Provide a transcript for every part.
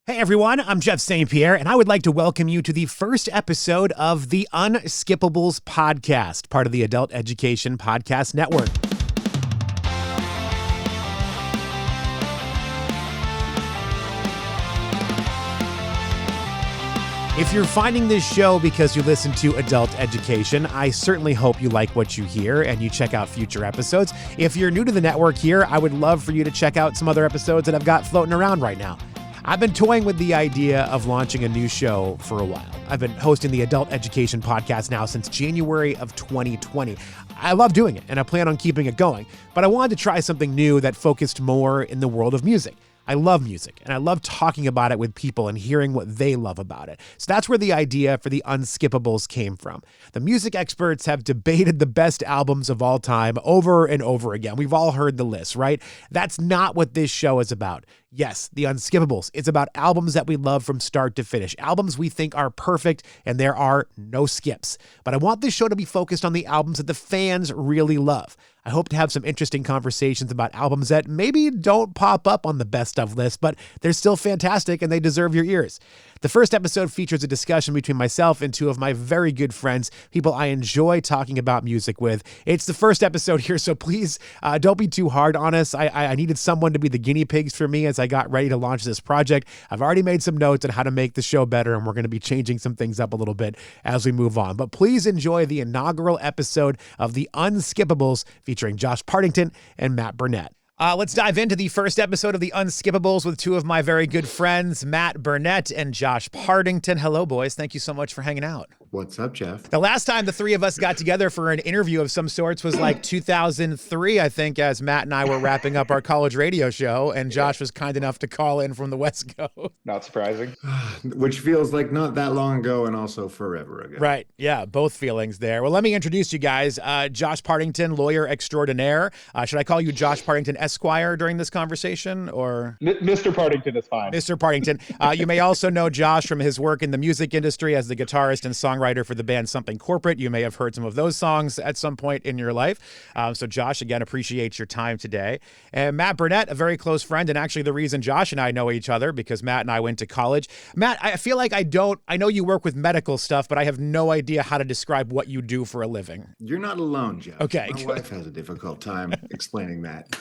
Hey everyone, I'm Jeff St. Pierre, and I would like to welcome you to the first episode of the Unskippables Podcast, part of the Adult Education Podcast Network. If you're finding this show because you listen to Adult Education, I certainly hope you like what you hear and you check out future episodes. If you're new to the network here, I would love for you to check out some other episodes that I've got floating around right now. I've been toying with the idea of launching a new show for a while. I've been hosting the Adult Education Podcast now since January of 2020. I love doing it, and I plan on keeping it going, but I wanted to try something new that focused more in the world of music. I love music, and I love talking about it with people and hearing what they love about it. So that's where the idea for the Unskippables came from. The music experts have debated the best albums of all time over and over again. We've all heard the list, right? That's not what this show is about. Yes, the Unskippables. It's about albums that we love from start to finish, albums we think are perfect, and there are no skips. But I want this show to be focused on the albums that the fans really love. I hope to have some interesting conversations about albums that maybe don't pop up on the best of list, but they're still fantastic and they deserve your ears. The first episode features a discussion between myself and two of my very good friends, people I enjoy talking about music with. It's the first episode here, so please don't be too hard on us. I needed someone to be the guinea pigs for me as I got ready to launch this project. I've already made some notes on how to make the show better, and we're going to be changing some things up a little bit as we move on. But please enjoy the inaugural episode of the Unskippables featuring Josh Partington and Matt Burnett. Let's dive into the first episode of the Unskippables with two of my very good friends, Matt Burnett and Josh Partington. Hello, boys. Thank you so much for hanging out. What's up, Jeff? The last time the three of us got together for an interview of some sorts was like 2003, I think, as Matt and I were wrapping up our college radio show, and Josh was kind enough to call in from the West Coast. Not surprising. Which feels like not that long ago and also forever ago. Right. Yeah, both feelings there. Well, let me introduce you guys. Josh Partington, lawyer extraordinaire. Should I call you Josh Partington Esquire during this conversation, or? Mr. Partington is fine. Mr. Partington. You may also know Josh from his work in the music industry as the guitarist and songwriter for the band Something Corporate. You may have heard some of those songs at some point in your life. So Josh, again, appreciate your time today. And Matt Burnett, a very close friend, and actually the reason Josh and I know each other because Matt and I went to college. Matt, I feel like I know you work with medical stuff, but I have no idea how to describe what you do for a living. You're not alone, Jeff. Okay. My wife has a difficult time explaining that.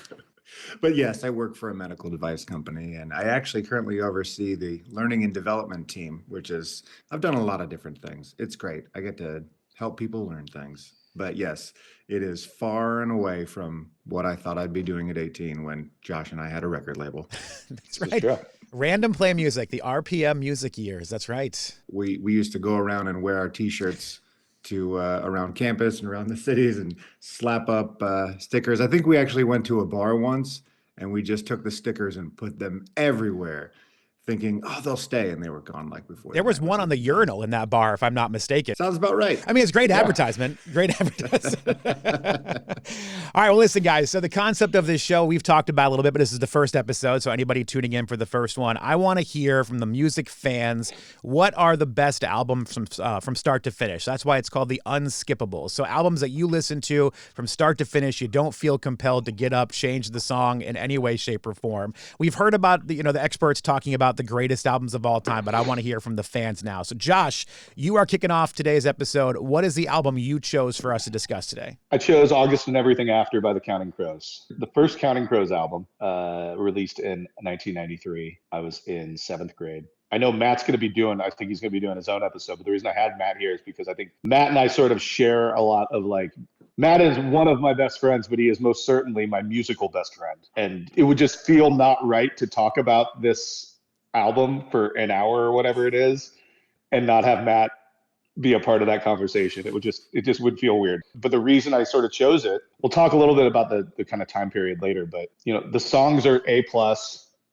But yes, I work for a medical device company, and I actually currently oversee the learning and development team, I've done a lot of different things. It's great. I get to help people learn things. But yes, it is far and away from what I thought I'd be doing at 18 when Josh and I had a record label. That's right. Random Play Music, the RPM music years. That's right. We used to go around and wear our T-shirts to around campus and around the cities and slap up stickers. I think we actually went to a bar once and we just took the stickers and put them everywhere, thinking, oh, they'll stay, and they were gone like before. There was one on the urinal in that bar, if I'm not mistaken. Sounds about right. I mean, it's great advertisement. Great advertisement. All right, well, listen, guys. So the concept of this show, we've talked about a little bit, but this is the first episode, so anybody tuning in for the first one, I want to hear from the music fans, what are the best albums from start to finish? That's why it's called the Unskippables. So albums that you listen to from start to finish, you don't feel compelled to get up, change the song in any way, shape, or form. We've heard about the experts talking about the greatest albums of all time, but I want to hear from the fans now. So Josh, you are kicking off today's episode. What is the album you chose for us to discuss today? I chose August and Everything After by the Counting Crows. The first Counting Crows album, released in 1993. I was in 7th grade. I know Matt's going to be I think he's going to be doing his own episode, but the reason I had Matt here is because I think Matt and I sort of share a lot of Matt is one of my best friends, but he is most certainly my musical best friend. And it would just feel not right to talk about this album for an hour or whatever it is and not have Matt be a part of that conversation. It just would feel weird. But the reason I sort of chose it, we'll talk a little bit about the kind of time period later, but the songs are A+,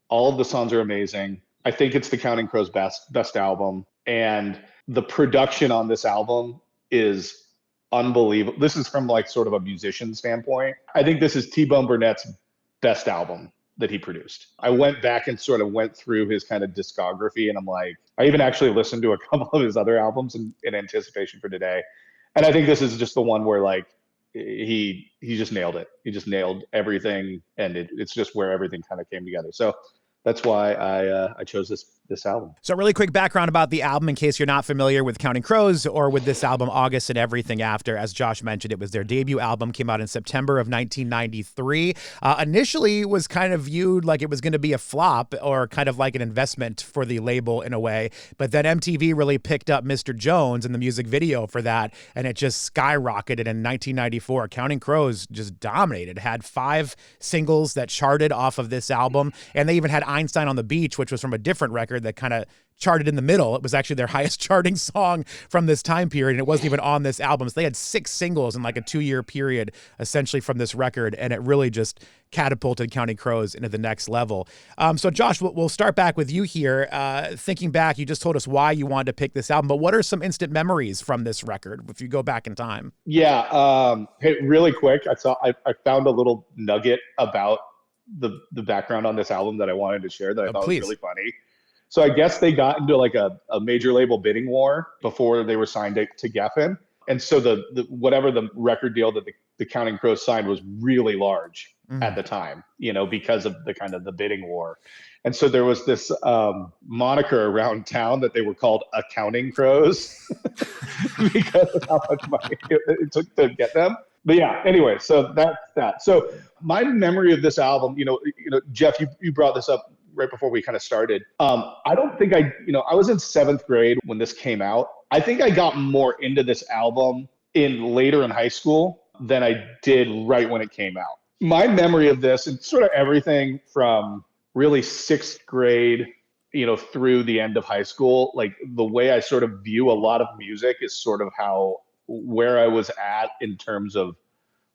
all of the songs are amazing. I think it's the Counting Crows' best album, and the production on this album is unbelievable. This is from sort of a musician standpoint. I think this is T-Bone Burnett's best album that he produced. I went back and sort of went through his kind of discography, and I'm like, I even actually listened to a couple of his other albums in anticipation for today. And I think this is just the one where he just nailed it. He just nailed everything, and it's just where everything kind of came together. So that's why I chose this album. So really quick background about the album in case you're not familiar with Counting Crows or with this album, August and Everything After. As Josh mentioned, it was their debut album, came out in September of 1993. Initially was kind of viewed like it was going to be a flop or kind of like an investment for the label in a way. But then MTV really picked up Mr. Jones and the music video for that, and it just skyrocketed in 1994. Counting Crows just dominated, had 5 singles that charted off of this album, and they even had Einstein on the Beach, which was from a different record that kind of charted in the middle. It was actually their highest charting song from this time period, and it wasn't even on this album. So they had 6 singles in like a 2-year period, essentially, from this record, and it really just catapulted Counting Crows into the next level. So Josh, we'll start back with you here. Thinking back, you just told us why you wanted to pick this album, but what are some instant memories from this record if you go back in time? Yeah, hey, really quick, I found a little nugget about the background on this album that I wanted to share that I thought was really funny. So I guess they got into like a major label bidding war before they were signed to Geffen. And so the whatever the record deal that the Counting Crows signed was really large at the time, because of the kind of the bidding war. And so there was this moniker around town that they were called Accounting Crows because of how much money it took to get them. But yeah, anyway, so that's that. So my memory of this album, Jeff, you brought this up right before we kind of started. I don't think I was in 7th grade when this came out. I think I got more into this album later in high school than I did right when it came out. My memory of this, and sort of everything from really 6th grade, through the end of high school, like the way I sort of view a lot of music is sort of where I was at in terms of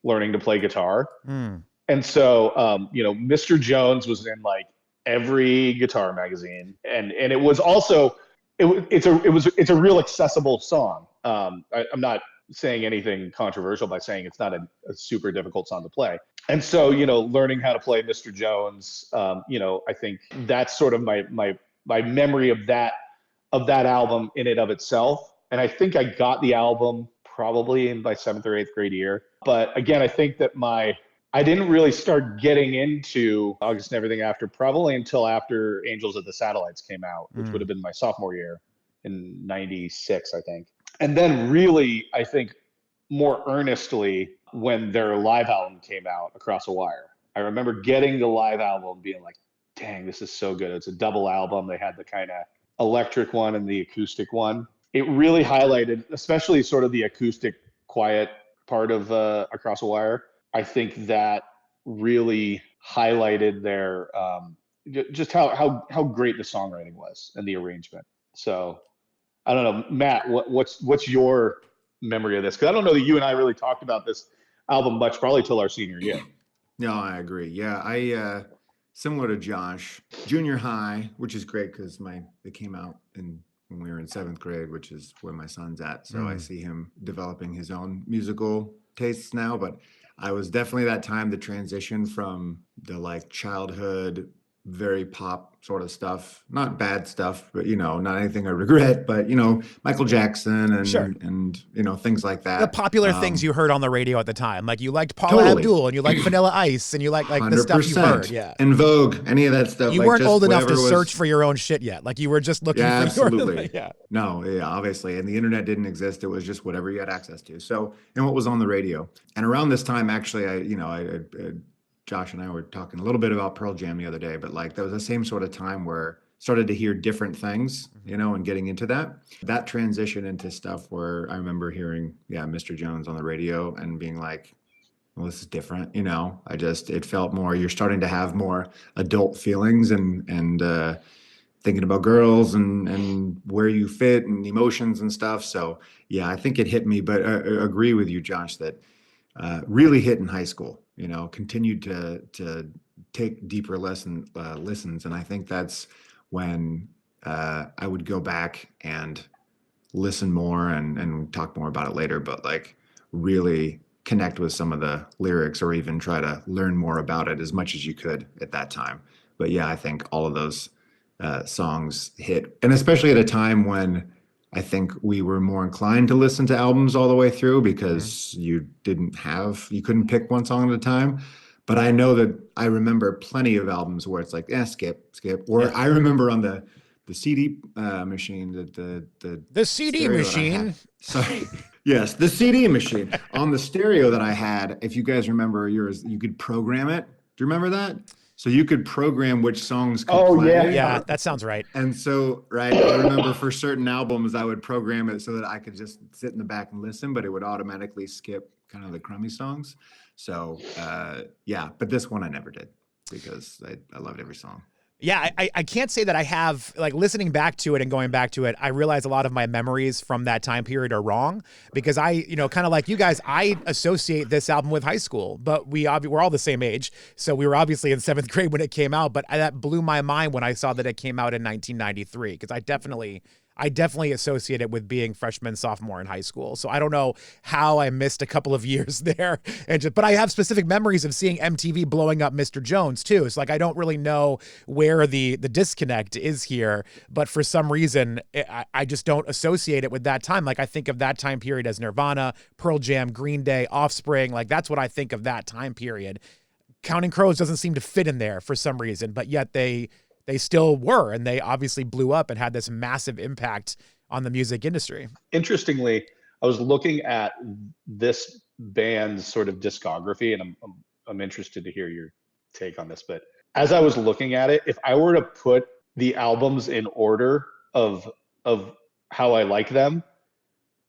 learning to play guitar. And so, Mr. Jones was in like every guitar magazine, and it was also it's a real accessible song. I'm not saying anything controversial by saying it's not a super difficult song to play. And so, learning how to play Mr. Jones, I think that's sort of my memory of that album in and of itself. And I think I got the album probably in my 7th or 8th grade year. But again, I think that I didn't really start getting into August and Everything After probably until after Angels of the Satellites came out, which would have been my sophomore year in 96, I think. And then really, I think more earnestly when their live album came out, Across a Wire. I remember getting the live album being like, dang, this is so good. It's a double album. They had the kind of electric one and the acoustic one. It really highlighted, especially sort of the acoustic quiet part of Across a Wire. I think that really highlighted their just how great the songwriting was and the arrangement. So I don't know, Matt, what's your memory of this? Because I don't know that you and I really talked about this album much, probably till our senior year. No, I agree. Yeah, I similar to Josh, junior high, which is great because it came out when we were in 7th grade, which is where my son's at. So I see him developing his own musical tastes now, but I was definitely that time, the transition from the like childhood, very pop sort of stuff, not bad stuff, but not anything I regret, but Michael Jackson and things like that. The popular things you heard on the radio at the time, like you liked Paula Abdul and you liked Vanilla Ice and you liked like the stuff you heard, yeah. And Vogue, any of that stuff. You weren't old enough to search for your own shit yet. Like you were just looking for absolutely. Yeah. No, yeah, obviously, and the internet didn't exist. It was just whatever you had access to. So, and what was on the radio. And around this time, actually, I Josh and I were talking a little bit about Pearl Jam the other day, but like there was the same sort of time where I started to hear different things, and getting into that transition into stuff where I remember hearing, Mr. Jones on the radio and being like, well, this is different. It felt more, you're starting to have more adult feelings and thinking about girls and where you fit and emotions and stuff. So yeah, I think it hit me, but I agree with you, Josh, that really hit in high school. Continued to take deeper listens. And I think that's when I would go back and listen more and talk more about it later, but like really connect with some of the lyrics or even try to learn more about it as much as you could at that time. But yeah, I think all of those songs hit. And especially at a time when I think we were more inclined to listen to albums all the way through because you couldn't pick one song at a time. But I know that I remember plenty of albums where it's like, skip. Or I remember on the CD machine, the CD machine. Sorry. Yes, the CD machine. On the stereo that I had, if you guys remember yours, you could program it. Do you remember that? So you could program which songs could play. Yeah, that sounds right. And so, right, I remember for certain albums, I would program it so that I could just sit in the back and listen, but it would automatically skip kind of the crummy songs. So, yeah, but this one I never did because I loved every song. Yeah, I can't say that I have, like, listening back to it and going back to it, I realize a lot of my memories from that time period are wrong because I, kind of like you guys, I associate this album with high school, but we're all the same age. So we were obviously in 7th grade when it came out, but that blew my mind when I saw that it came out in 1993 because I definitely associate it with being freshman, sophomore in high school. So I don't know how I missed a couple of years there. But I have specific memories of seeing MTV blowing up Mr. Jones too. It's like, I don't really know where the disconnect is here, but for some reason, I just don't associate it with that time. Like I think of that time period as Nirvana, Pearl Jam, Green Day, Offspring. Like that's what I think of that time period. Counting Crows doesn't seem to fit in there for some reason, but yet they still were, and they obviously blew up and had this massive impact on the music industry. Interestingly, I was looking at this band's sort of discography, and I'm interested to hear your take on this. But as I was looking at it, if I were to put the albums in order of how I like them,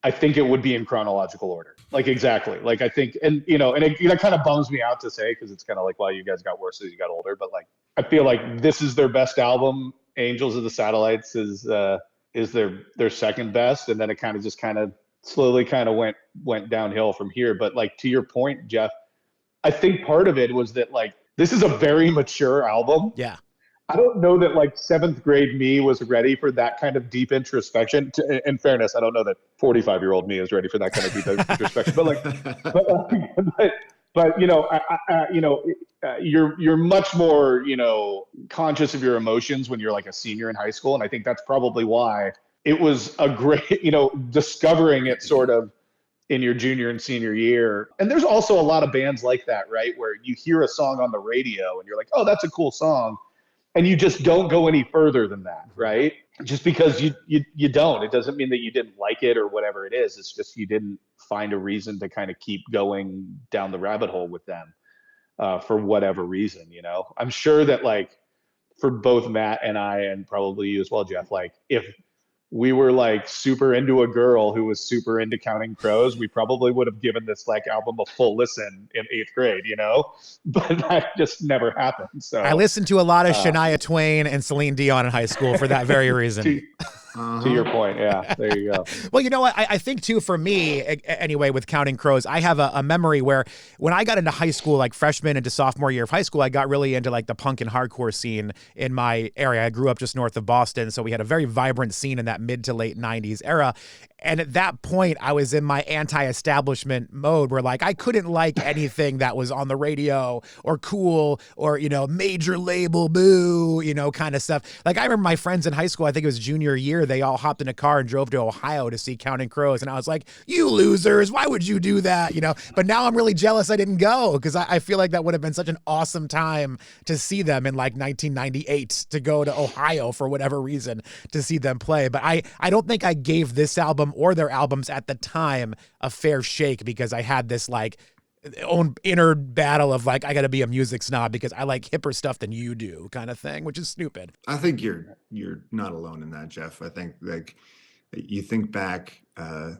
I think it would be in chronological order. Like exactly. Like I think, and that kind of bums me out to say because it's kind of like, well, you guys got worse as you got older, but like I feel like this is their best album. Angels of the Satellites is their second best, and then it kind of slowly went downhill from here. But like to your point, Jeff, I think part of it was that like this is a very mature album. Yeah. I don't know that like 7th grade me was ready for that kind of deep introspection. In fairness, I don't know that 45-year-old me is ready for that kind of deep introspection. But you're much more conscious of your emotions when you're like a senior in high school, and I think that's probably why it was a great discovering it sort of in your junior and senior year. And there's also a lot of bands like that, right, where you hear a song on the radio and you're like, oh, that's a cool song. And you just don't go any further than that, right? Just because you don't. It doesn't mean that you didn't like it or whatever it is. It's just you didn't find a reason to kind of keep going down the rabbit hole with them for whatever reason, I'm sure that like for both Matt and I, and probably you as well, Jeff, like if we were like super into a girl who was super into Counting Crows, we probably would have given this like album a full listen in 8th grade, but that just never happened. So I listened to a lot of Shania Twain and Celine Dion in high school for that very reason. To your point. Yeah, there you go. Well, you know what? I think too, for me anyway, with Counting Crows, I have a memory where when I got into high school, like freshman into sophomore year of high school, I got really into like the punk and hardcore scene in my area. I grew up just north of Boston, so we had a very vibrant scene in that mid to late 90s era. And at that point, I was in my anti-establishment mode where like I couldn't like anything that was on the radio or cool or, major label boo, kind of stuff. Like I remember my friends in high school, I think it was junior year, they all hopped in a car and drove to Ohio to see Counting Crows. And I was like, you losers, why would you do that? But now I'm really jealous I didn't go because I feel like that would have been such an awesome time to see them in like 1998, to go to Ohio for whatever reason to see them play. But I don't think I gave this album or their albums at the time a fair shake because I had this like own inner battle of like, I got to be a music snob because I like hipper stuff than you do kind of thing, which is stupid. I think you're not alone in that, Jeff. I think like you think back, I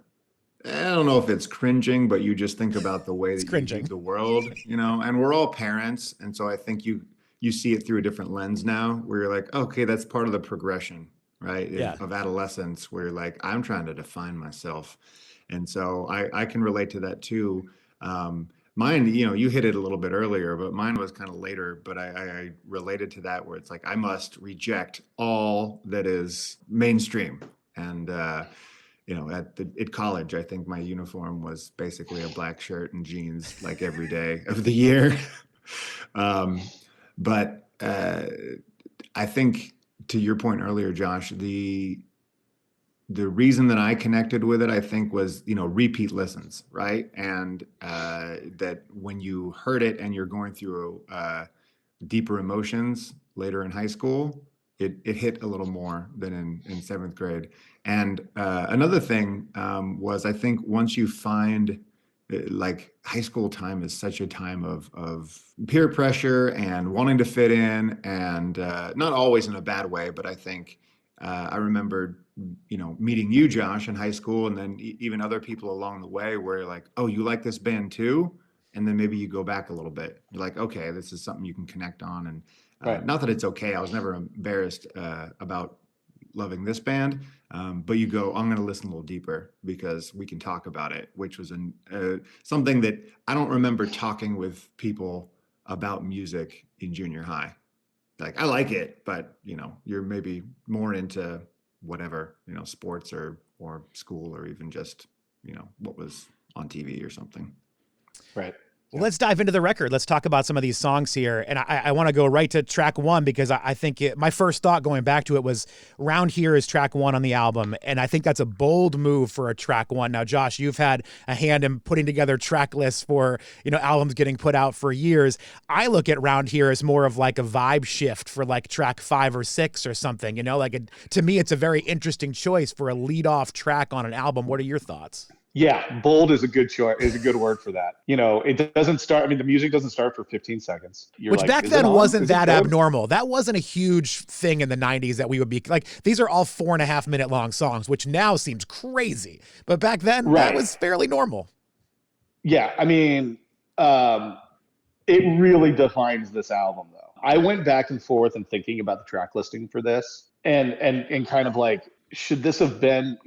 don't know if it's cringing, but you just think about the way that you view the world, and we're all parents. And so I think you see it through a different lens now where you're like, okay, that's part of the progression, right? Yeah. Of adolescence where you're like, I'm trying to define myself. And so I can relate to that too. Mine, you hit it a little bit earlier, but mine was kind of later, but I related to that where it's like, I must reject all that is mainstream. And, at college, I think my uniform was basically a black shirt and jeans like every day of the year. But I think to your point earlier, Josh, the reason that I connected with it, I think, was, repeat listens, right? And that when you heard it and you're going through deeper emotions later in high school, it hit a little more than in seventh grade. And another thing was, I think once you find, like, high school time is such a time of peer pressure and wanting to fit in, and not always in a bad way, but I think I remember, meeting you, Josh, in high school, and then even other people along the way where you're like, oh, you like this band too? And then maybe you go back a little bit. You're like, okay, this is something you can connect on. And Right. not that it's okay. I was never embarrassed about loving this band, but you go, I'm going to listen a little deeper because we can talk about it, which was something that I don't remember talking with people about music in junior high. Like, I like it, but you're maybe more into whatever, sports or school, or even just, what was on TV or something. Right. Well, let's dive into the record. Let's talk about some of these songs here. And I want to go right to track one, because I think my first thought going back to it was Round Here is track one on the album. And I think that's a bold move for a track one. Now, Josh, you've had a hand in putting together track lists for, albums getting put out for years. I look at Round Here as more of like a vibe shift for like track 5 or 6 or something, to me, it's a very interesting choice for a lead off track on an album. What are your thoughts? Yeah, bold is a good choice, is a good word for that. It doesn't start, the music doesn't start for 15 seconds. Which back then wasn't that abnormal. That wasn't a huge thing in the 90s that we would be like, these are all 4.5 minute long songs, which now seems crazy. But back then, that was fairly normal. Yeah, it really defines this album, though. I went back and forth and thinking about the track listing for this, and kind of like, should this have been,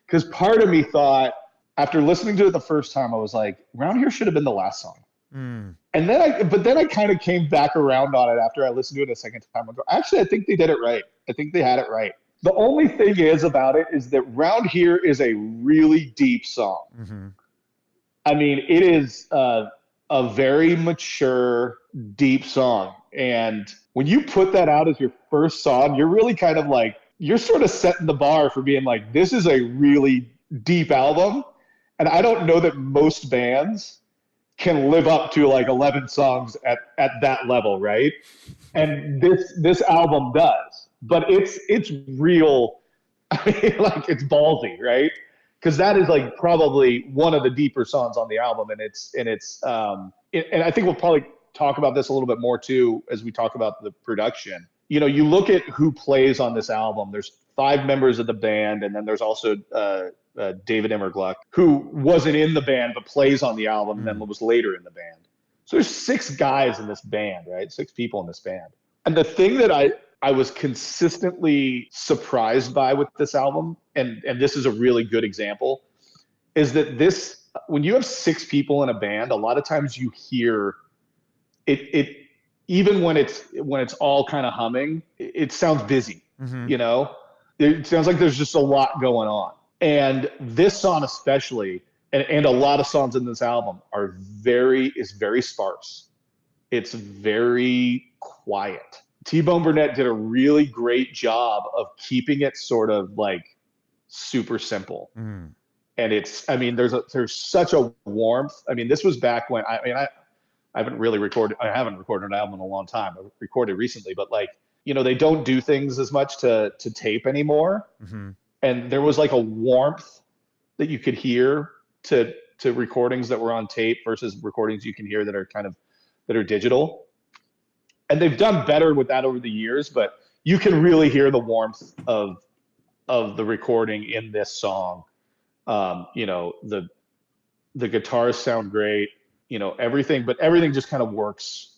because part of me thought, after listening to it the first time, I was like, Round Here should have been the last song. And then I kind of came back around on it after I listened to it a second time. Actually, I think they did it right. I think they had it right. The only thing about it is that Round Here is a really deep song. Mm-hmm. It is a very mature, deep song. And when you put that out as your first song, you're really kind of like, you're sort of setting the bar for being like, this is a really deep album. And I don't know that most bands can live up to like 11 songs at that level, right? And this album does. But it's real, it's ballsy, right? Because that is like probably one of the deeper songs on the album, and and I think we'll probably talk about this a little bit more too as we talk about the production. You look at who plays on this album. There's 5 members of the band, and then there's also David Emmergluck, who wasn't in the band but plays on the album, and then was later in the band. So there's 6 guys in this band, right? 6 people in this band. And the thing that I was consistently surprised by with this album, and this is a really good example, is that when you have 6 people in a band, a lot of times you hear it even when it's all kind of humming, it sounds busy. Mm-hmm. It sounds like there's just a lot going on. And this song especially, and a lot of songs in this album is very sparse. It's very quiet. T-Bone Burnett did a really great job of keeping it sort of like super simple. Mm. And there's such a warmth. This was back when I haven't recorded an album in a long time. I recorded recently, but they don't do things as much to tape anymore. Mm-hmm. And there was like a warmth that you could hear to recordings that were on tape versus recordings you can hear that are digital. And they've done better with that over the years, but you can really hear the warmth of the recording in this song. The guitars sound great, everything just kind of works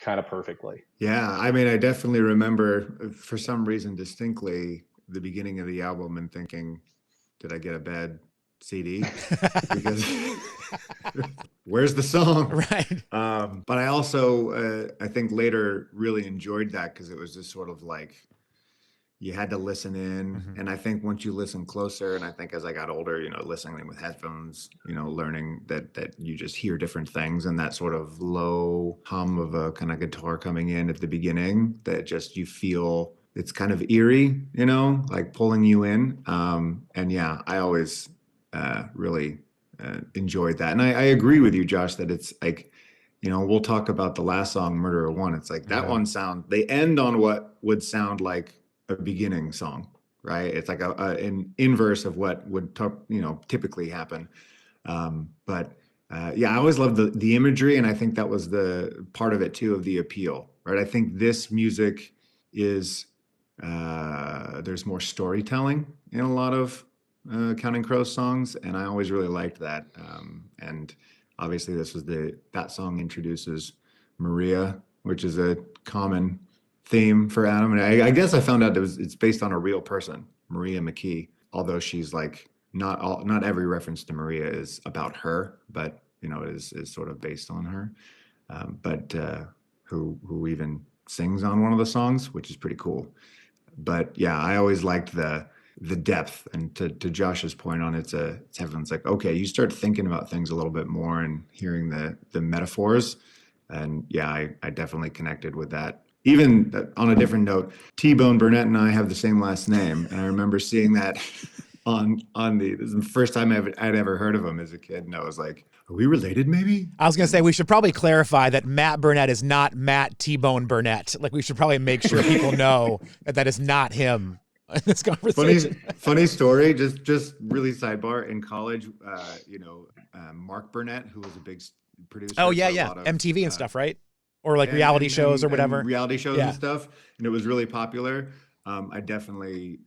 kind of perfectly. Yeah. I definitely remember, for some reason distinctly, the beginning of the album and thinking, did I get a bad CD? Because where's the song? Right. But I also, I think later really enjoyed that, because it was just sort of like, you had to listen in. Mm-hmm. And I think once you listen closer, and I think as I got older, listening with headphones, learning that you just hear different things, and that sort of low hum of a kind of guitar coming in at the beginning, that just you feel it's kind of eerie, like pulling you in. And yeah, I always really enjoyed that. And I agree with you, Josh, that it's like, we'll talk about the last song, Murderer One. It's like that one they end on what would sound like a beginning song, right? It's like an inverse of what would typically happen. But I always loved the imagery, and I think that was the part of it too, of the appeal, right? I think this music is there's more storytelling in a lot of Counting Crows songs, and I always really liked that. And obviously, that song introduces Maria, which is a common theme for Adam. And I guess I found out it's based on a real person, Maria McKee, although she's like not every reference to Maria is about her, but it is sort of based on her. But who even sings on one of the songs, which is pretty cool. But yeah, I always liked the depth, and to Josh's point on it's everyone's like, okay, you start thinking about things a little bit more and hearing the metaphors. And yeah, I definitely connected with that. Even on a different note, T-Bone Burnett and I have the same last name. And I remember seeing that this is the first time I'd ever heard of him as a kid. And I was like, are we related maybe? I was going to say, we should probably clarify that Matt Burnett is not Matt T-Bone Burnett. Like, we should probably make sure people know that is not him in this conversation. Funny story, just really sidebar. In college, Mark Burnett, who was a big producer. Oh, yeah. Of, MTV and stuff, right? Or like reality shows or whatever. Reality shows and stuff. And it was really popular. I definitely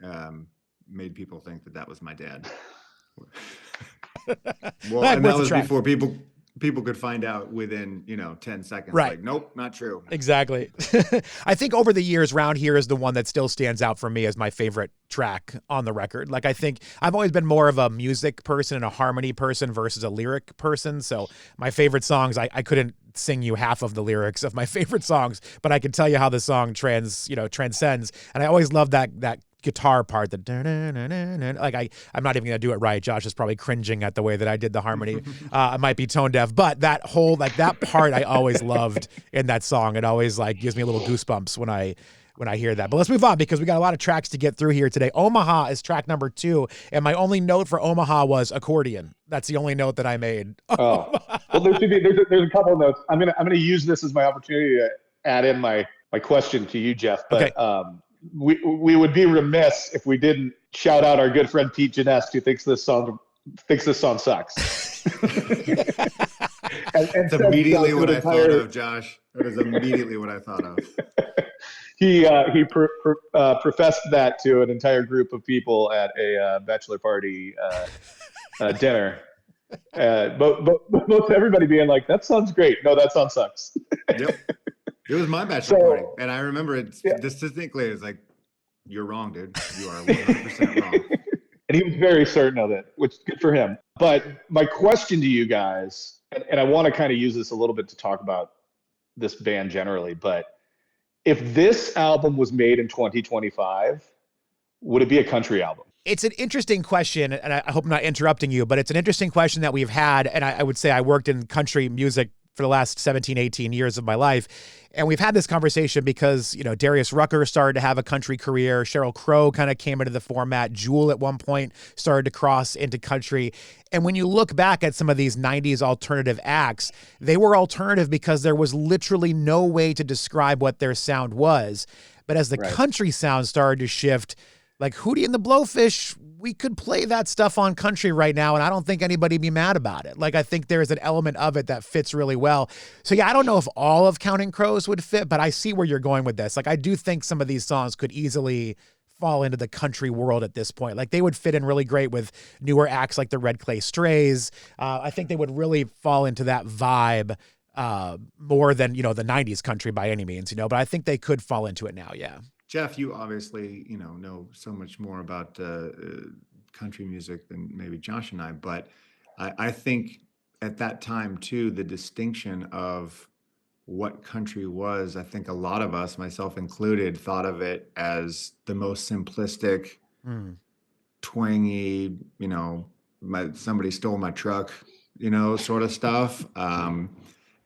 made people think that was my dad. Well, and that was before people could find out within 10 seconds. Right. Like, nope, not true. Exactly. I think over the years, Round Here is the one that still stands out for me as my favorite track on the record. Like, I think I've always been more of a music person and a harmony person versus a lyric person. So my favorite songs, I couldn't sing you half of the lyrics of my favorite songs, but I can tell you how the song transcends. And I always love that guitar part, I'm not even gonna do it right. Josh is probably cringing at the way that I did the harmony. I might be tone deaf, but that whole that part I always loved in that song. It always gives me a little goosebumps when I hear that. But let's move on, because we got a lot of tracks to get through here today. Omaha is track number 2, and my only note for Omaha was accordion. That's the only note that I made. Oh, well, there's a couple of notes. I'm gonna use this as my opportunity to add in my question to you, Jeff. But okay. We would be remiss if we didn't shout out our good friend Pete Genest, who thinks this song sucks. It's immediately what I thought of, Josh. That is immediately what I thought of. He professed that to an entire group of people at a bachelor party dinner. Both everybody being like, "That sounds great." No, that song sucks. Yep. It was my bachelor party, and I remember it distinctly. It's like, you're wrong, dude. You are 100% wrong. And he was very certain of it, which is good for him. But my question to you guys, and I want to kind of use this a little bit to talk about this band generally, but if this album was made in 2025, would it be a country album? It's an interesting question, and I hope I'm not interrupting you, but it's an interesting question that we've had, and I would say I worked in country music for the last 17, 18 years of my life. And we've had this conversation because, Darius Rucker started to have a country career. Sheryl Crow kind of came into the format. Jewel at one point started to cross into country. And when you look back at some of these 90s alternative acts, they were alternative because there was literally no way to describe what their sound was. But as the country sound started to shift, like Hootie and the Blowfish, we could play that stuff on country right now, and I don't think anybody'd be mad about it. Like, I think there's an element of it that fits really well. So yeah, I don't know if all of Counting Crows would fit, but I see where you're going with this. Like, I do think some of these songs could easily fall into the country world at this point. Like, they would fit in really great with newer acts like the Red Clay Strays. I think they would really fall into that vibe more than, the 90s country by any means, but I think they could fall into it now, yeah. Jeff, you obviously, know so much more about country music than maybe Josh and I, but I think at that time too, the distinction of what country was, I think a lot of us, myself included, thought of it as the most simplistic, twangy, somebody stole my truck, sort of stuff. And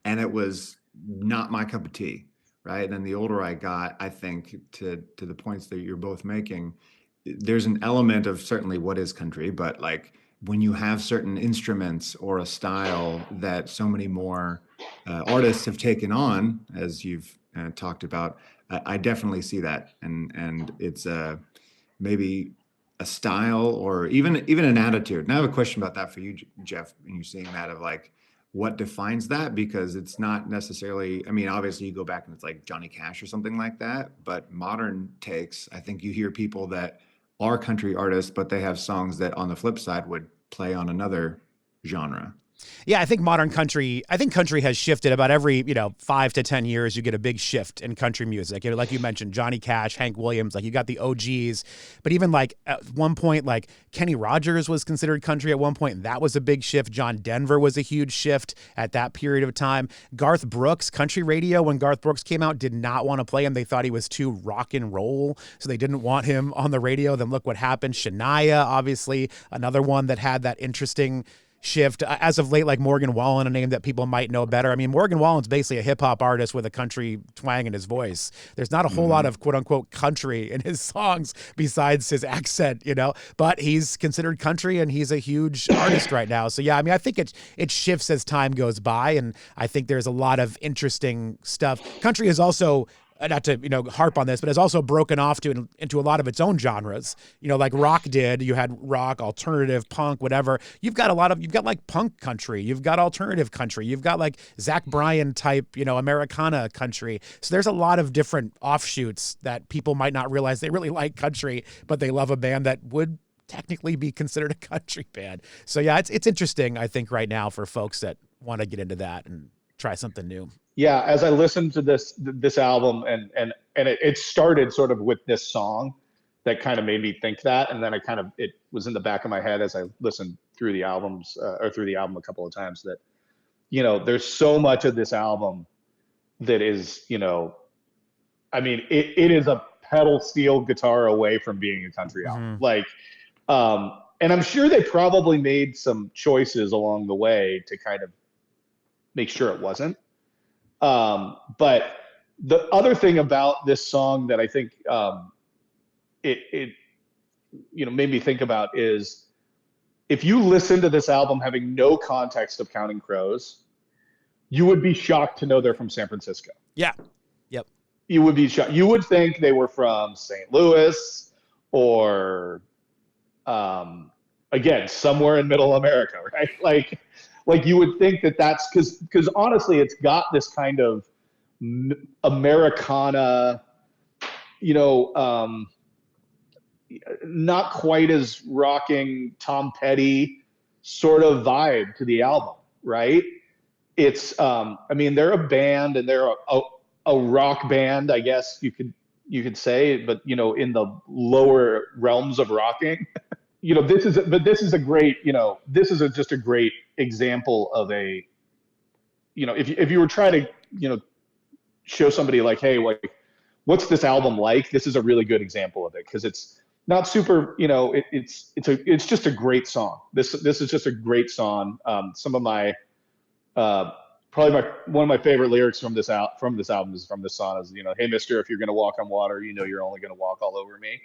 it was not my cup of tea. Right. And the older I got, I think to the points that you're both making, there's an element of certainly what is country, but like when you have certain instruments or a style that so many more artists have taken on, as you've talked about, I definitely see that, and it's maybe a style or even an attitude. And I have a question about that for you, Jeff. And you're seeing that of like what defines that, because it's not necessarily. I mean, obviously you go back and it's like Johnny Cash or something like that. But modern takes, I think you hear people that are country artists, but they have songs that on the flip side would play on another genre. Yeah, I think country has shifted about every, 5 to 10 years. You get a big shift in country music. Like you mentioned, Johnny Cash, Hank Williams, like you got the OGs, but even like at one point, like Kenny Rogers was considered country at one point, and that was a big shift. John Denver was a huge shift at that period of time. Garth Brooks, country radio, when Garth Brooks came out, did not want to play him. They thought he was too rock and roll, so they didn't want him on the radio. Then look what happened. Shania, obviously, another one that had that interesting shift. As of late, like Morgan Wallen, a name that people might know better. I mean, Morgan Wallen's basically a hip hop artist with a country twang in his voice. There's not a whole lot of quote unquote country in his songs besides his accent, but he's considered country and he's a huge artist right now. So yeah, I mean, I think it shifts as time goes by, and I think there's a lot of interesting stuff. Country is also, not to harp on this, but has also broken off into a lot of its own genres. Like rock did. You had rock, alternative, punk, whatever. You've got like punk country. You've got alternative country. You've got like Zach Bryan type, Americana country. So there's a lot of different offshoots that people might not realize they really like country, but they love a band that would technically be considered a country band. So yeah, it's interesting, I think, right now for folks that want to get into that and try something new. Yeah, as I listened to this album, and it started sort of with this song that kind of made me think that, and then it was in the back of my head as I listened through the album a couple of times that, there's so much of this album that is, I mean, it is a pedal steel guitar away from being a country album. Like, and I'm sure they probably made some choices along the way to kind of make sure it wasn't. But the other thing about this song that I think it made me think about is, if you listen to this album having no context of Counting Crows, you would be shocked to know they're from San Francisco. Yeah. Yep. You would be shocked. You would think they were from St. Louis or, again, somewhere in Middle America, right? Like you would think that's because honestly, it's got this kind of Americana, not quite as rocking Tom Petty sort of vibe to the album, right? It's, I mean, they're a band and they're a rock band, I guess you could say, but in the lower realms of rocking. This is a great, just a great example of a, if you were trying to, show somebody like, hey, like, what's this album like? This is a really good example of it, because it's not super, it's just a great song. This is just a great song. Some of my, probably one of my favorite lyrics from this album is from this song is, hey, mister, if you're going to walk on water, you're only going to walk all over me.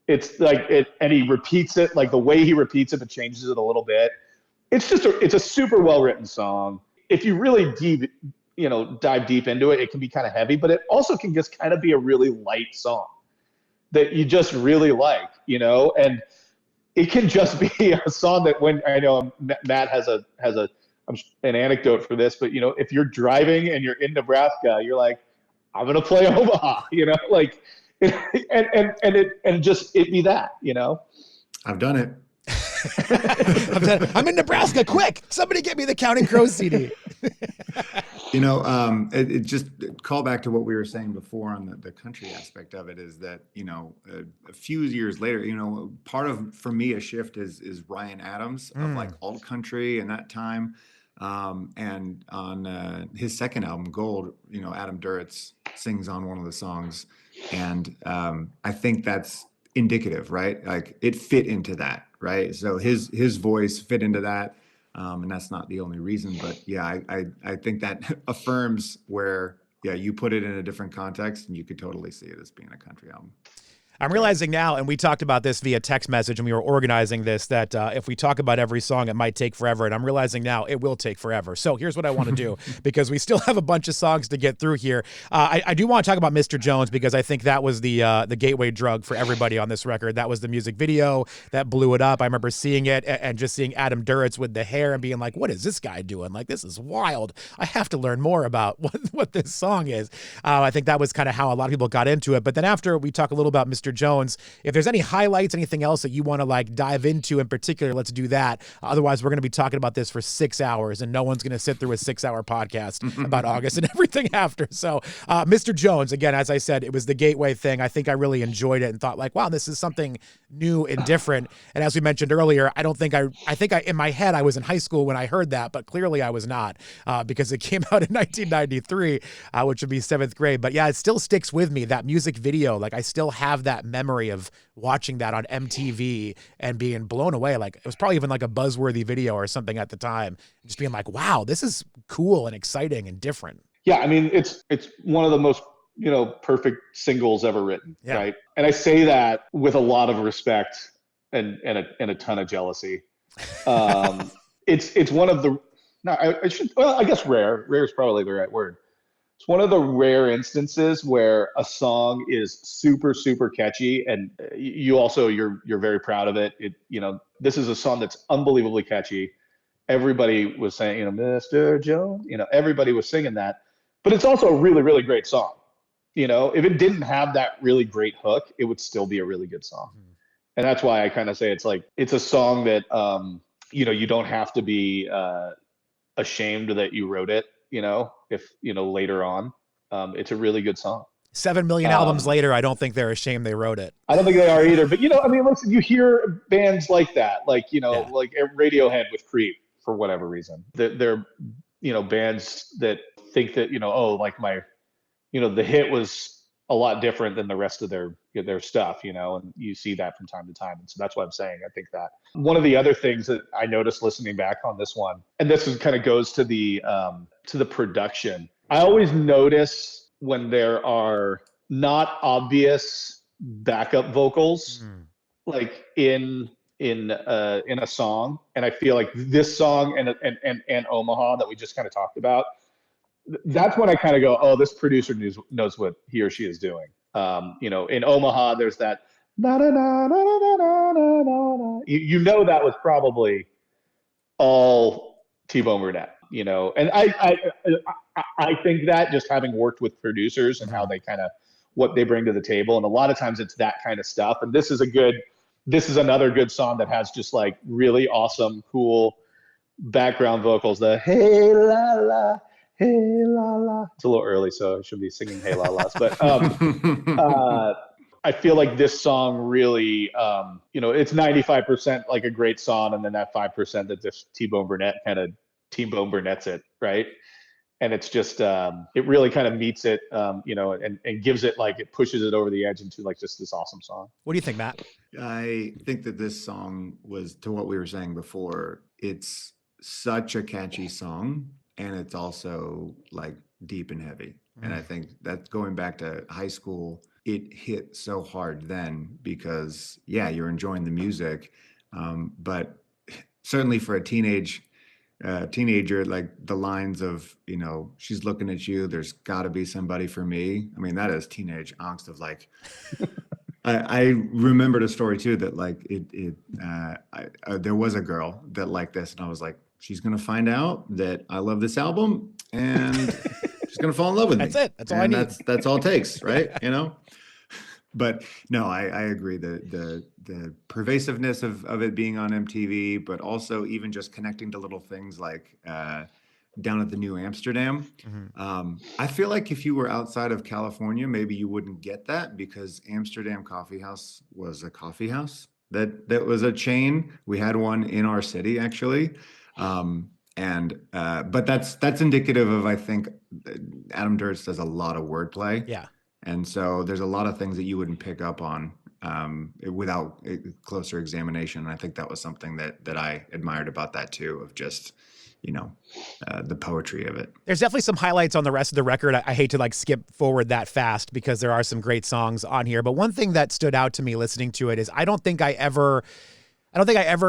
It's like it, and he repeats it, like the way he repeats it, but changes it a little bit. It's a super well written song. If you really dive deep into it, it can be kind of heavy, but it also can just kind of be a really light song that you just really like, and it can just be a song that, when I know Matt has an anecdote for this, but if you're driving and you're in Nebraska, you're like, I'm going to play Omaha, like, and just it be that, I've done it. I'm in Nebraska. Quick, somebody get me the Counting Crows CD. It just call back to what we were saying before on the country aspect of it, is that, a few years later, part of, for me, a shift is Ryan Adams of like alt country in that time. And on his second album, Gold, Adam Duritz sings on one of the songs. And I think that's indicative, right? Like it fit into that, right? So his voice fit into that. And that's not the only reason, but yeah, I think that affirms where, yeah, you put it in a different context and you could totally see it as being a country album. I'm realizing now, and we talked about this via text message when we were organizing this, that if we talk about every song, it might take forever. And I'm realizing now it will take forever. So here's what I want to do, because we still have a bunch of songs to get through here. I do want to talk about Mr. Jones, because I think that was the gateway drug for everybody on this record. That was the music video that blew it up. I remember seeing it and just seeing Adam Duritz with the hair and being like, what is this guy doing? Like, this is wild. I have to learn more about what this song is. I think that was kind of how a lot of people got into it. But then after we talk a little about Mr. Jones, if there's any highlights, anything else that you want to like dive into in particular, let's do that. Otherwise, we're going to be talking about this for 6 hours, and no one's going to sit through a 6-hour podcast about August and everything after. So Mr. Jones, again, as I said, it was the gateway thing. I think I really enjoyed it and thought like, wow, this is something new and different. And as we mentioned earlier, I think in my head, I was in high school when I heard that, but clearly I was not, because it came out in 1993, which would be 7th grade. But yeah, it still sticks with me, that music video. Like, I still have that memory of watching that on MTV and being blown away. Like, it was probably even like a buzzworthy video or something at the time, just being like, wow, this is cool and exciting and different. Yeah, I mean, it's one of the most, perfect singles ever written, right? And I say that with a lot of respect and a ton of jealousy. It's one of the, I guess rare is probably the right word. It's one of the rare instances where a song is super, super catchy, and you're very proud of it. This is a song that's unbelievably catchy. Everybody was saying, Mr. Jones, everybody was singing that, but it's also a really, really great song. If it didn't have that really great hook, it would still be a really good song. And that's why I kind of say it's a song that, you don't have to be ashamed that you wrote it, if, later on. It's a really good song. 7 million albums later, I don't think they're ashamed they wrote it. I don't think they are either. But, listen, you hear bands like that, like Radiohead with Creep, for whatever reason. They're bands that think that, the hit was a lot different than the rest of their stuff, and you see that from time to time. And so that's what I'm saying. I think that one of the other things that I noticed listening back on this one, and this kind of goes to the production. I always notice when there are not obvious backup vocals, like in a song. And I feel like this song and Omaha that we just kind of talked about, that's when I kind of go, oh, this producer knows what he or she is doing. In Omaha, there's that na na na na na na na na. That was probably all T-Bone Burnett. And I think that, just having worked with producers and how they kind of what they bring to the table, and a lot of times it's that kind of stuff. And this is another good song that has just like really awesome, cool background vocals. The hey la la. Hey la la. It's a little early, so I should be singing hey la la's. But I feel like this song really, it's 95% like a great song, and then that 5% that just T-Bone Burnett kind of T-Bone Burnett's it, right? And it's just it really kind of meets it, and gives it, like, it pushes it over the edge into like just this awesome song. What do you think, Matt? I think that this song was, to what we were saying before, it's such a catchy song. And it's also like deep and heavy. And I think that, going back to high school, it hit so hard then because, you're enjoying the music. But certainly for a teenager, like the lines of, she's looking at you, there's got to be somebody for me. I mean, that is teenage angst of like, I remembered a story too that like there was a girl that liked this, and I was like, she's going to find out that I love this album, and she's going to fall in love with me. That's it. That's all I need. That's all it takes, right? But no, I agree. The pervasiveness of it being on MTV, but also even just connecting to little things like down at the New Amsterdam. I feel like if you were outside of California, maybe you wouldn't get that, because Amsterdam Coffee House was a coffee house that was a chain. We had one in our city, actually. But that's indicative of, I think, Adam Duritz does a lot of wordplay. Yeah. And so there's a lot of things that you wouldn't pick up on without closer examination. And I think that was something that I admired about that too, of just, the poetry of it. There's definitely some highlights on the rest of the record. I hate to skip forward that fast because there are some great songs on here. But one thing that stood out to me listening to it is I don't think I ever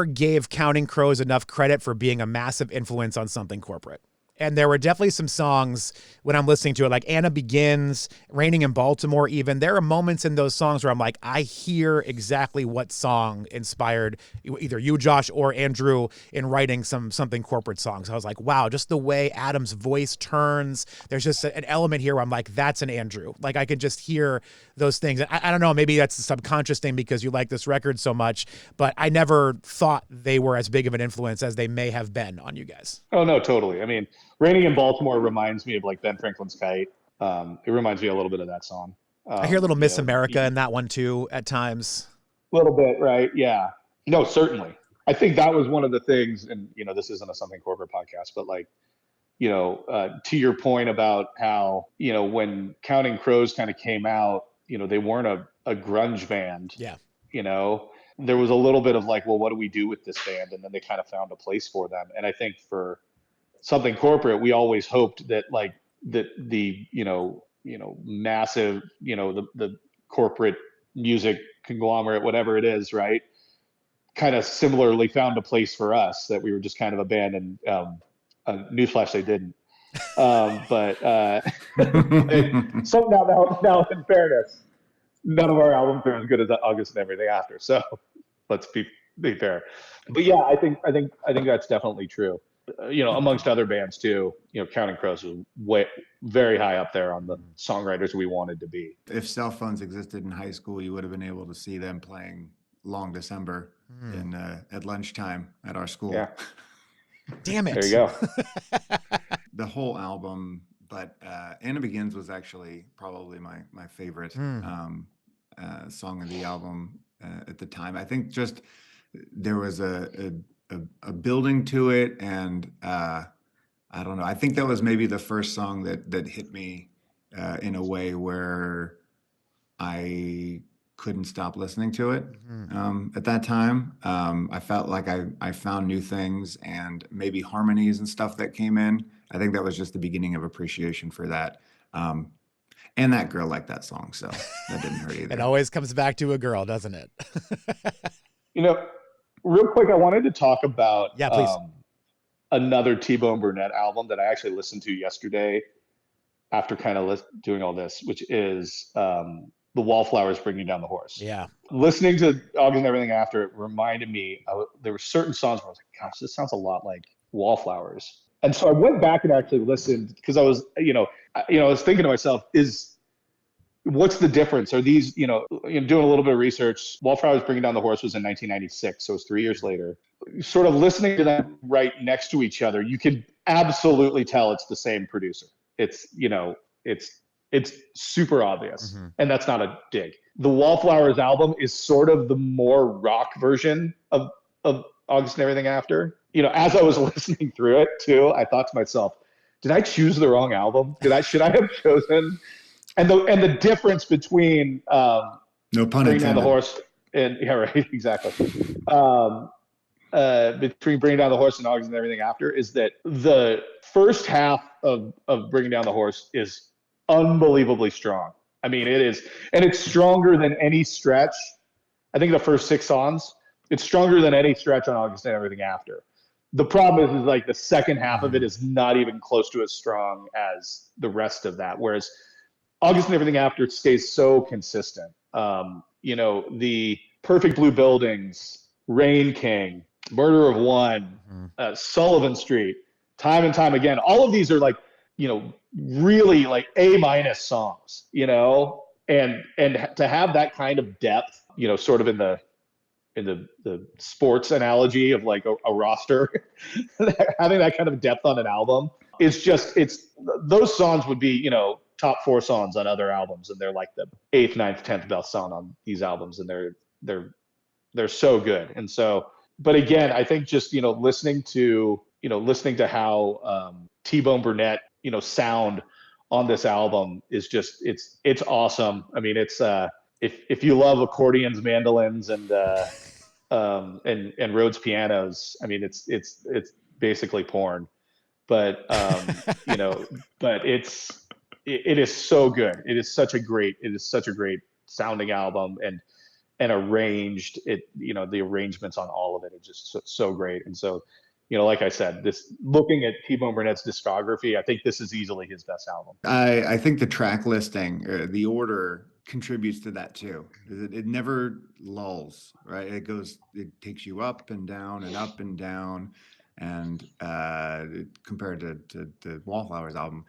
gave Counting Crows enough credit for being a massive influence on Something Corporate. And there were definitely some songs when I'm listening to it, like Anna Begins, Raining in Baltimore even. There are moments in those songs where I'm like, I hear exactly what song inspired either you, Josh, or Andrew in writing Something Corporate songs. I was like, wow, just the way Adam's voice turns. There's just an element here where I'm like, that's an Andrew. Like I could just hear those things. I don't know, maybe that's a subconscious thing because you like this record so much, but I never thought they were as big of an influence as they may have been on you guys. Oh, no, totally. I mean, Raining in Baltimore reminds me of like Ben Franklin's Kite. It reminds me a little bit of that song. I hear a little Miss America in that one too at times. A little bit, right? Yeah. No, certainly. I think that was one of the things, and this isn't a Something Corporate podcast, but like, to your point about how, when Counting Crows kind of came out, they weren't a grunge band. Yeah. There was a little bit of like, well, what do we do with this band? And then they kind of found a place for them. And I think for Something Corporate, we always hoped that like the massive, the corporate music conglomerate, whatever it is, right, kind of similarly found a place for us, that we were just kind of a band. And newsflash, they didn't. But so now in fairness, none of our albums are as good as August and Everything After. So let's be fair. But yeah, I think that's definitely true. Amongst other bands too, Counting Crows was very high up there on the songwriters we wanted to be. If cell phones existed in high school, you would have been able to see them playing Long December at lunchtime at our school. Yeah. Damn it. There you go. The whole album, but Anna Begins was actually probably my favorite song of the album at the time. I think just there was a building to it, and I don't know. I think that was maybe the first song that hit me in a way where I couldn't stop listening to it at that time. I felt like I found new things and maybe harmonies and stuff that came in. I think that was just the beginning of appreciation for that. And that girl liked that song, so that didn't hurt either. It always comes back to a girl, doesn't it? Real quick, I wanted to talk about please. Another T-Bone Burnett album that I actually listened to yesterday after kind of doing all this, which is The Wallflowers, Bringing Down the Horse. Yeah. Listening to August and Everything After, it reminded me, there were certain songs where I was like, gosh, this sounds a lot like Wallflowers. And so I went back and actually listened because I was, I was thinking to myself, what's the difference? Are these, doing a little bit of research, Wallflowers Bringing Down the Horse was in 1996, so it was 3 years later. Sort of listening to them right next to each other, you can absolutely tell it's the same producer. It's super obvious, and that's not a dig. The Wallflowers album is sort of the more rock version of August and Everything After. As I was listening through it too, I thought to myself, did I choose the wrong album? Should I have chosen? And the difference between no pun Bringing intended. Down the Horse and exactly. Between Bringing Down the Horse and August and Everything After is that the first half of Bringing Down the Horse is unbelievably strong. I mean, it is, and it's stronger than any stretch. I think the first 6 songs, it's stronger than any stretch on August and Everything After. The problem is like the second half of it is not even close to as strong as the rest of that. Whereas August and Everything After stays so consistent. The Perfect Blue Buildings, Rain King, Murder of One, Sullivan Street, time and time again. All of these are like, really like A- songs, and to have that kind of depth, sort of in the sports analogy of like a roster, having that kind of depth on an album is just, those songs would be, top 4 songs on other albums, and they're like the 8th, 9th, 10th best song on these albums, and they're so good. And so, but again, I think just listening to how T-Bone Burnett sound on this album is just it's awesome. I mean, it's if you love accordions, mandolins, and Rhodes pianos, I mean, it's basically porn, but but it is so good. It is such a great sounding album, and arranged. The arrangements on all of it are just so great. And so, like I said, looking at T-Bone Burnett's discography, I think this is easily his best album. I think the track listing, the order contributes to that too. It never lulls, right? It takes you up and down and up and down. And compared to the Wallflowers album,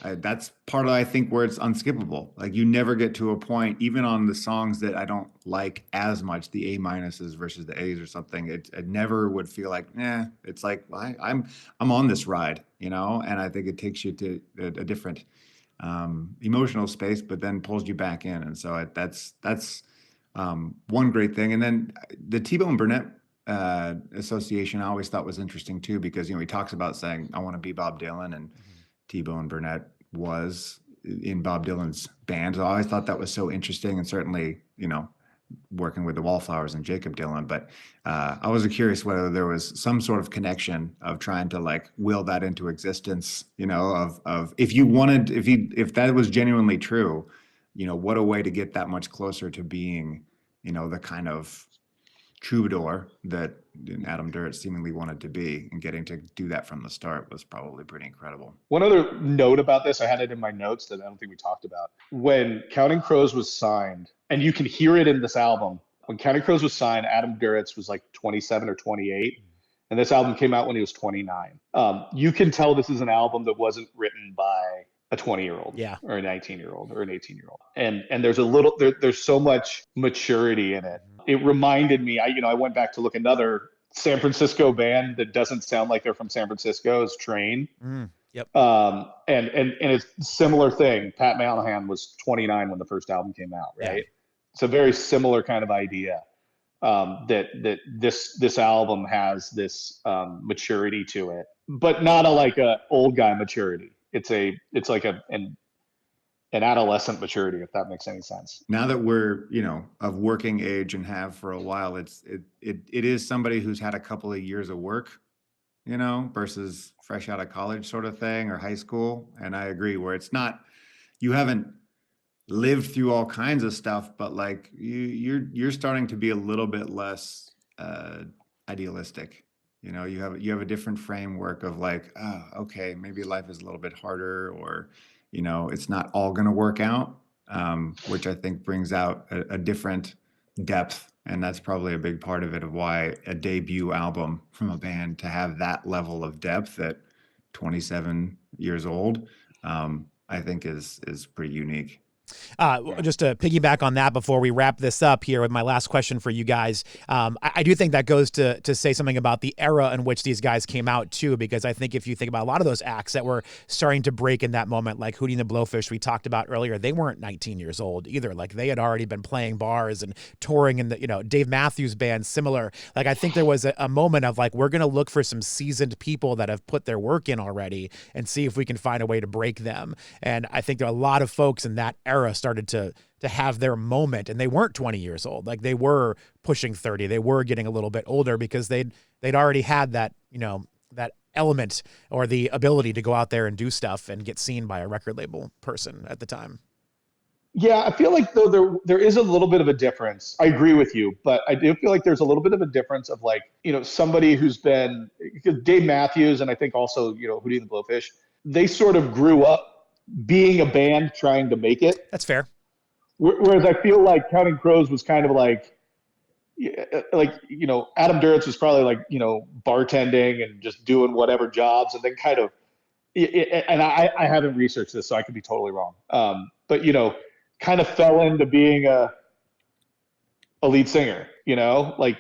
that's part of, I think, where it's unskippable. Like, you never get to a point, even on the songs that I don't like as much, the A minuses versus the A's or something, it never would feel like, it's like, well, I'm on this ride, and I think it takes you to a different emotional space, but then pulls you back in. And so that's one great thing. And then the T-Bone Burnett association I always thought was interesting too, because he talks about saying, I want to be Bob Dylan, and T-Bone Burnett was in Bob Dylan's band. So I always thought that was so interesting, and certainly working with the Wallflowers and Jacob Dylan. But I was curious whether there was some sort of connection of trying to like will that into existence, of if that was genuinely true, what a way to get that much closer to being the kind of troubadour that Adam Duritz seemingly wanted to be, and getting to do that from the start was probably pretty incredible. One other note about this, I had it in my notes that I don't think we talked about. When Counting Crows was signed, and you can hear it in this album, when Counting Crows was signed, Adam Duritz was like 27 or 28, and this album came out when he was 29. You can tell this is an album that wasn't written by a 20-year-old or a 19-year-old or an 18-year-old. And there's so much maturity in it. It reminded me, I went back to look, another San Francisco band that doesn't sound like they're from San Francisco is Train. Yep. And it's a similar thing. Pat Malahan was 29 when the first album came out, right? Yeah. It's a very similar kind of idea, that this album has this maturity to it, but not a old guy maturity. It's like an adolescent maturity, if that makes any sense. Now that we're, of working age and have for a while, it is somebody who's had a couple of years of work, versus fresh out of college sort of thing, or high school. And I agree, where it's not, you haven't lived through all kinds of stuff, but like you're starting to be a little bit less idealistic. You have a different framework of like, oh, okay, maybe life is a little bit harder, or it's not all going to work out, which I think brings out a different depth. And that's probably a big part of it, of why a debut album from a band to have that level of depth at 27 years old, I think is pretty unique. Just to piggyback on that before we wrap this up here with my last question for you guys, I do think that goes to say something about the era in which these guys came out too, because I think if you think about a lot of those acts that were starting to break in that moment, like Hootie and the Blowfish we talked about earlier, they weren't 19 years old either. Like, they had already been playing bars and touring in the, Dave Matthews Band, similar. Like, I think there was a moment of like, we're going to look for some seasoned people that have put their work in already and see if we can find a way to break them. And I think there are a lot of folks in that era started to have their moment, and they weren't 20 years old. Like, they were pushing 30. They were getting a little bit older because they'd already had that, that element or the ability to go out there and do stuff and get seen by a record label person at the time. Yeah, I feel like though there is a little bit of a difference. I agree with you, but I do feel like there's a little bit of a difference of like, somebody who's been Dave Matthews, and I think also, Hootie and the Blowfish, they sort of grew up being a band trying to make it. That's fair. Whereas I feel like Counting Crows was kind of like Adam Duritz was probably like, bartending and just doing whatever jobs, and then kind of, and I haven't researched this, so I could be totally wrong. But, kind of fell into being a lead singer, like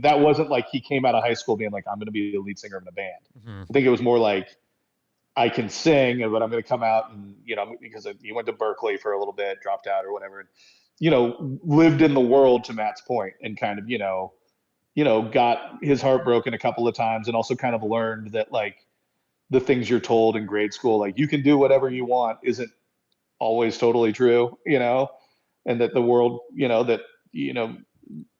that wasn't like he came out of high school being like, I'm going to be the lead singer in a band. Mm-hmm. I think it was more like, I can sing, but I'm going to come out and, because he went to Berkeley for a little bit, dropped out or whatever, and, lived in the world, to Matt's point, and kind of, got his heart broken a couple of times, and also kind of learned that like the things you're told in grade school, like you can do whatever you want, isn't always totally true, and that the world, the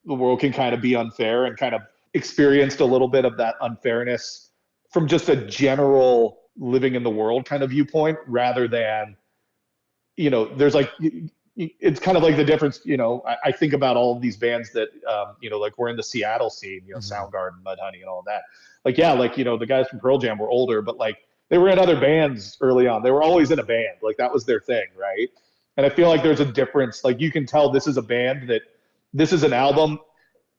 world can kind of be unfair, and kind of experienced a little bit of that unfairness from just a general living in the world kind of viewpoint, rather than, there's like, it's kind of like the difference, I think about all of these bands that, like we're in the Seattle scene, Soundgarden, Mudhoney, and all of that. Like, yeah, like, the guys from Pearl Jam were older, but like they were in other bands early on. They were always in a band. Like that was their thing, right? And I feel like there's a difference. Like you can tell this is a band that, this is an album.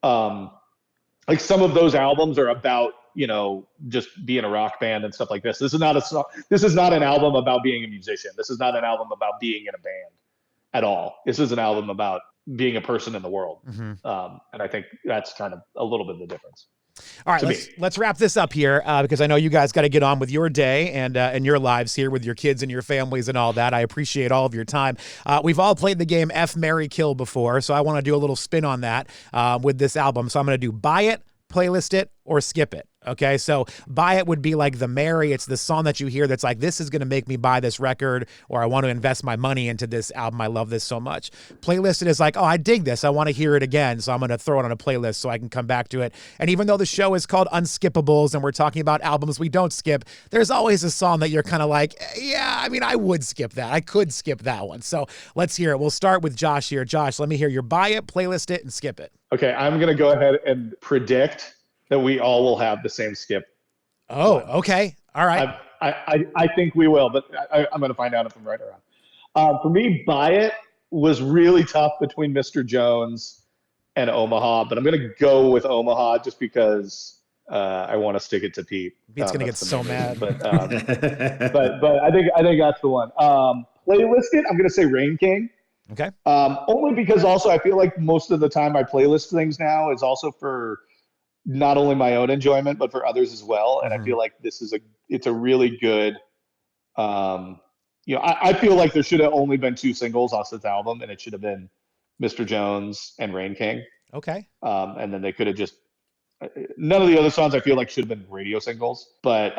Like some of those albums are about, just being a rock band and stuff like this. This is not an album about being a musician. This is not an album about being in a band at all. This is an album about being a person in the world. And I think that's kind of a little bit of the difference. All right, let's wrap this up here because I know you guys got to get on with your day and your lives here with your kids and your families and all that. I appreciate all of your time. We've all played the game F, Marry, Kill before, so I want to do a little spin on that with this album. So I'm going to do buy it, playlist it, or skip it. Okay, so buy it would be like the Mary. It's the song that you hear that's like, this is going to make me buy this record, or I want to invest my money into this album. I love this so much. Playlist it is like, oh, I dig this. I want to hear it again. So I'm going to throw it on a playlist so I can come back to it. And even though the show is called Unskippables and we're talking about albums we don't skip, there's always a song that you're kind of like, yeah, I mean, I would skip that. I could skip that one. So let's hear it. We'll start with Josh here. Josh, let me hear your buy it, playlist it, and skip it. Okay, I'm going to go ahead and predict that we all will have the same skip. Oh, okay. All right. I think we will, but I'm going to find out if I'm right or wrong. For me, buy it was really tough between Mr. Jones and Omaha, but I'm going to go with Omaha just because I want to stick it to Pete. Pete's going to get so mad. But I think that's the one. Playlist it, I'm going to say Rain King. Okay. Only because also I feel like most of the time I playlist things now is also for not only my own enjoyment, but for others as well. And I feel like it's a really good, I feel like there should have only been 2 singles off this album, and it should have been Mr. Jones and Rain King. Okay. And then they could have just, none of the other songs I feel like should have been radio singles, but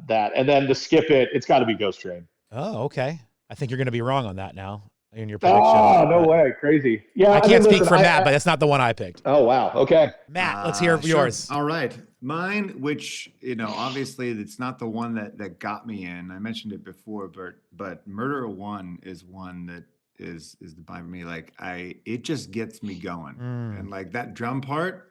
that, and then to skip it, it's got to be Ghost Train. Oh, okay. I think you're going to be wrong on that now in your prediction. Oh, no way. Crazy. Yeah. I can't speak for Matt, but that's not the one I picked. Oh, wow. Okay. Matt, let's hear yours. All right. Mine, which, obviously it's not the one that got me in. I mentioned it before, but Murder One is one that is the buy for me. Like it just gets me going. And like that drum part,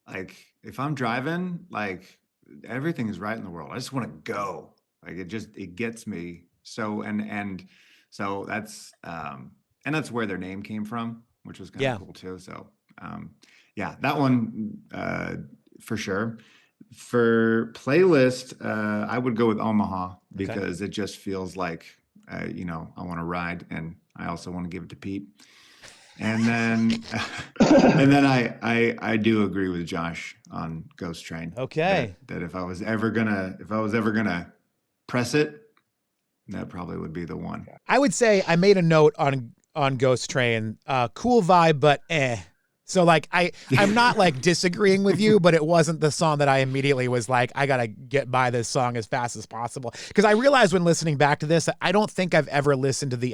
like if I'm driving, like everything is right in the world. I just want to go. Like it gets me. So, and so that's where their name came from, which was kind of cool too. So, that one for sure. For playlist, I would go with Omaha because it just feels like, I want to ride, and I also want to give it to Pete. And then, I do agree with Josh on Ghost Train. Okay. That if I was ever gonna press it, that probably would be the one. I would say I made a note on Ghost Train. Cool vibe, but eh. So like I'm not like disagreeing with you, but it wasn't the song that I immediately was like, I gotta get by this song as fast as possible. Because I realized when listening back to this, I don't think I've ever listened to the